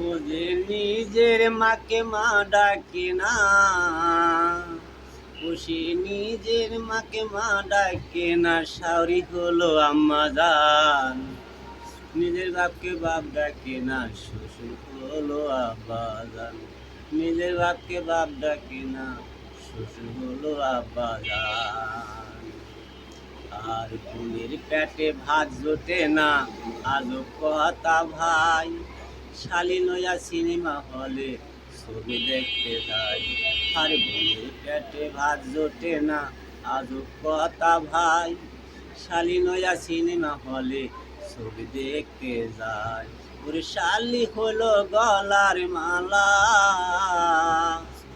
ও যে নিজের মাকে মা ডাকে না, ও সে নিজের মাকে মা ডাকে না, শাওরি হলো আম্মা জান। নিজের বাপকে বাপ ডাকে না, শ্বশুর হলো আব্বা জান। নিজের বাপকে বাপ ডাকে না, শ্বশুর হলো আব্বা জান। আর বোনের পেটে ভাত জোটে না, আজব কথা ভাই। শালি লইয়া সিনেমা হলে ছবি দেখতে যাই। আর বোনের পেটে ভাত জোটে না, আজব কথা ভাই। শালি লইয়া সিনেমা হলে ছবি দেখতে যায়। ওরে শালি হলো গলার মালা,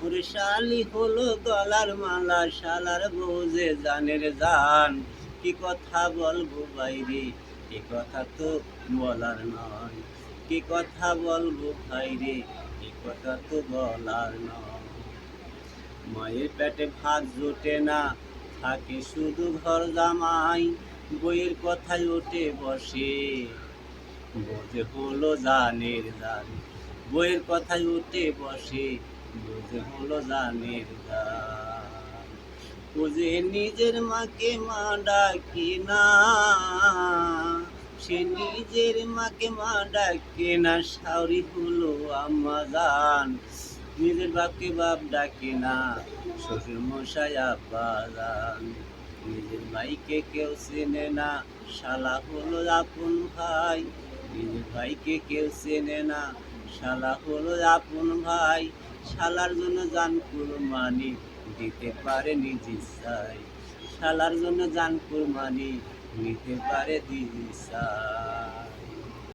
ওরে শালি হলো গলার মালা, শালার বউ যে জানের জান। কি কথা বলবো বাইরে, এ কথা তো বলার নয়। কি কথা বলবো ভাইরে, এ কথা তো বলার নয়। মায়ের পেটে ভাত জোটে না, থাকে শুধু ঘর জামাই। বইয়ের কথায় ওঠে বসে, বোঝে হলো জানের জান। বইয়ের কথায় উঠে বসে, বোঝে হলো জানের জান। ও যে নিজের মাকে মা ডাকে না, সে নিজের মাকে মা ডাকে না, শাওরি হলো আম্মা জান। নিজের বাপকে বাপ ডাকে না, শ্বশুর মশাই আব্বা জান। নিজের ভাইকে কেউ চেনে না, শালা হলো আপন ভাই। নিজের ভাইকে কেউ চেনে না, শালা হলো আপন ভাই। শালার জন্য জান কুরবানি দিতে পারে নিজ ইচ্ছায়। শালার জন্য জান কুরবানি নিতে পারে নিজ ইচ্ছায়।